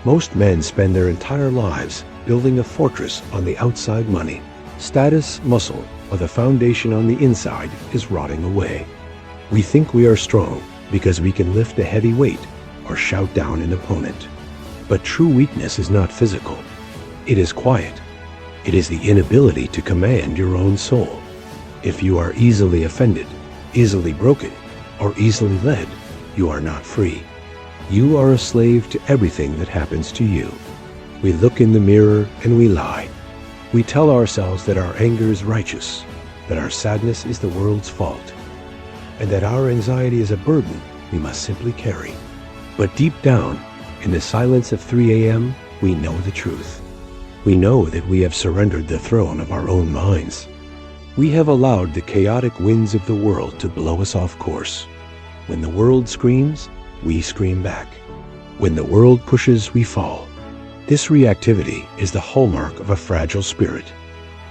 Most men spend their entire lives building a fortress on the outside money. Status, muscle, or the foundation on the inside is rotting away. We think we are strong because we can lift a heavy weight or shout down an opponent. But true weakness is not physical. It is quiet. It is the inability to command your own soul. If you are easily offended, easily broken, or easily led, you are not free. You are a slave to everything that happens to you. We look in the mirror and we lie. We tell ourselves that our anger is righteous, that our sadness is the world's fault, and that our anxiety is a burden we must simply carry. But deep down, in the silence of 3 a.m., we know the truth. We know that we have surrendered the throne of our own minds. We have allowed the chaotic winds of the world to blow us off course. When the world screams, we scream back. When the world pushes, we fall. This reactivity is the hallmark of a fragile spirit.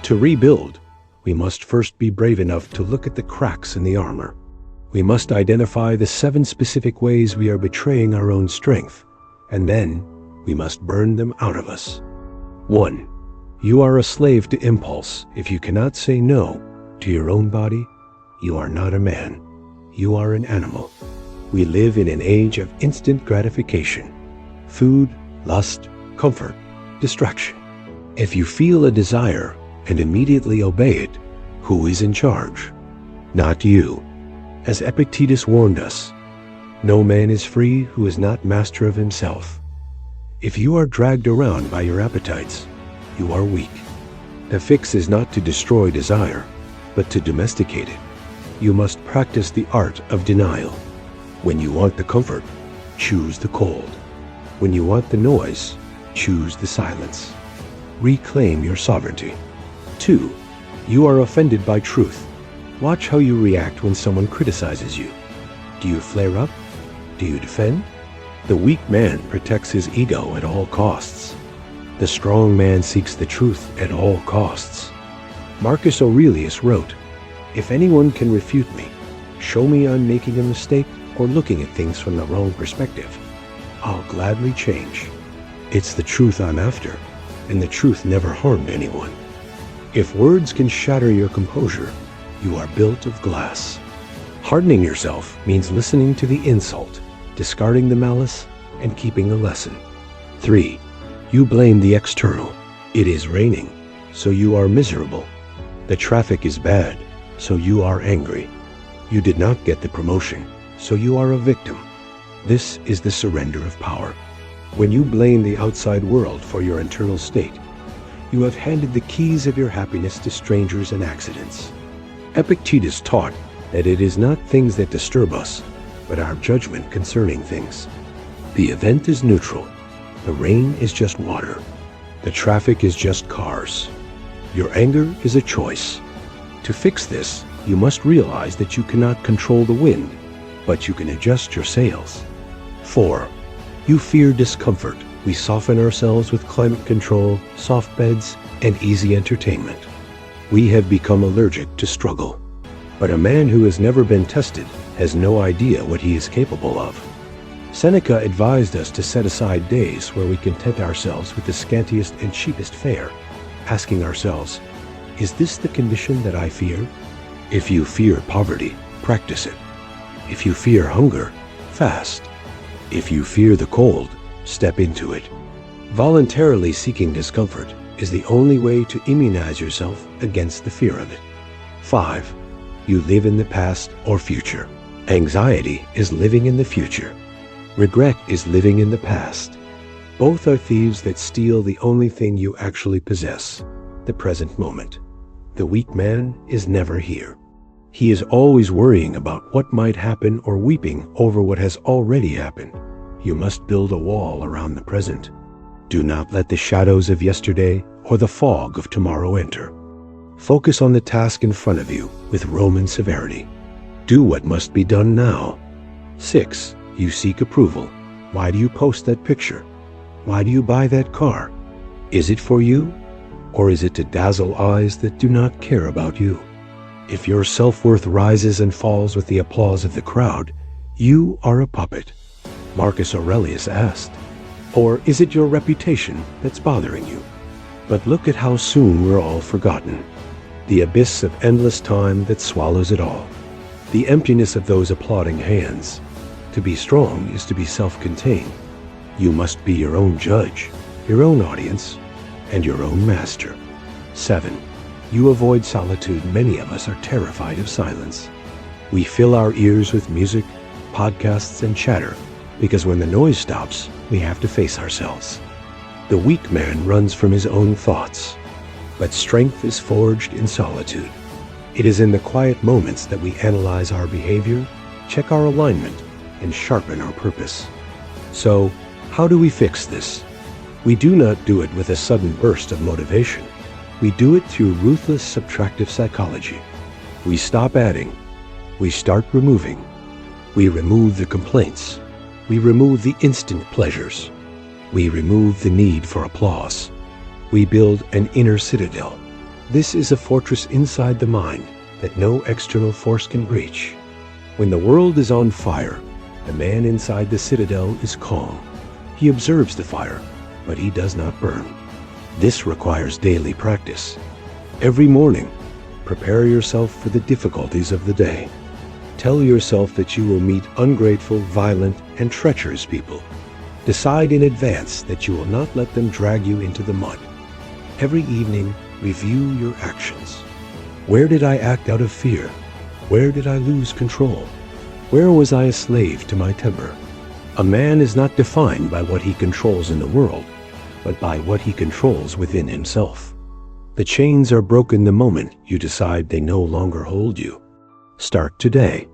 To rebuild, we must first be brave enough to look at the cracks in the armor. We must identify the 7 specific ways we are betraying our own strength, and then we must burn them out of us. 1. You are a slave to impulse. If you cannot say no to your own body, you are not a man. You are an animal. We live in an age of instant gratification. Food, lust, comfort, distraction. If you feel a desire and immediately obey it, who is in charge? Not you. As Epictetus warned us, no man is free who is not master of himself. If you are dragged around by your appetites, you are weak. The fix is not to destroy desire, but to domesticate it. You must practice the art of denial. When you want the comfort, choose the cold. When you want the noise, choose the silence. Reclaim your sovereignty. 2. You are offended by truth. Watch how you react when someone criticizes you. Do you flare up? Do you defend? The weak man protects his ego at all costs. The strong man seeks the truth at all costs. Marcus Aurelius wrote, "If anyone can refute me, show me I'm making a mistake or looking at things from the wrong perspective. I'll gladly change. It's the truth I'm after, and the truth never harmed anyone." If words can shatter your composure, you are built of glass. Hardening yourself means listening to the insult, discarding the malice, and keeping the lesson. 3. You blame the external. It is raining, so you are miserable. The traffic is bad, so you are angry. You did not get the promotion, so you are a victim. This is the surrender of power. When you blame the outside world for your internal state, you have handed the keys of your happiness to strangers and accidents. Epictetus taught that it is not things that disturb us, but our judgment concerning things. The event is neutral. The rain is just water. The traffic is just cars. Your anger is a choice. To fix this, you must realize that you cannot control the wind, but you can adjust your sails. 4. You fear discomfort. We soften ourselves with climate control, soft beds, and easy entertainment. We have become allergic to struggle. But a man who has never been tested has no idea what he is capable of. Seneca advised us to set aside days where we content ourselves with the scantiest and cheapest fare, asking ourselves, is this the condition that I fear? If you fear poverty, practice it. If you fear hunger, fast. If you fear the cold, step into it. Voluntarily seeking discomfort is the only way to immunize yourself against the fear of it. 5. You live in the past or future. Anxiety is living in the future. Regret is living in the past. Both are thieves that steal the only thing you actually possess, the present moment. The weak man is never here. He is always worrying about what might happen or weeping over what has already happened. You must build a wall around the present. Do not let the shadows of yesterday or the fog of tomorrow enter. Focus on the task in front of you with Roman severity. Do what must be done now. 6. You seek approval. Why do you post that picture? Why do you buy that car? Is it for you? Or is it to dazzle eyes that do not care about you? If your self-worth rises and falls with the applause of the crowd, you are a puppet. Marcus Aurelius asked, Or is it your reputation that's bothering you? But look at how soon we're all forgotten. The abyss of endless time that swallows it all. The emptiness of those applauding hands. To be strong is to be self-contained. You must be your own judge, your own audience, and your own master. 7. You avoid solitude. Many of us are terrified of silence. We fill our ears with music, podcasts, and chatter, because when the noise stops, we have to face ourselves. The weak man runs from his own thoughts, but strength is forged in solitude. It is in the quiet moments that we analyze our behavior, check our alignment, and sharpen our purpose. So, how do we fix this? We do not do it with a sudden burst of motivation. We do it through ruthless subtractive psychology. We stop adding. We start removing. We remove the complaints. We remove the instant pleasures. We remove the need for applause. We build an inner citadel. This is a fortress inside the mind that no external force can breach. When the world is on fire, the man inside the citadel is calm. He observes the fire, but he does not burn. This requires daily practice. Every morning, prepare yourself for the difficulties of the day. Tell yourself that you will meet ungrateful, violent, and treacherous people. Decide in advance that you will not let them drag you into the mud. Every evening, review your actions. Where did I act out of fear? Where did I lose control? Where was I a slave to my temper? A man is not defined by what he controls in the world, but by what he controls within himself. The chains are broken the moment you decide they no longer hold you. Start today.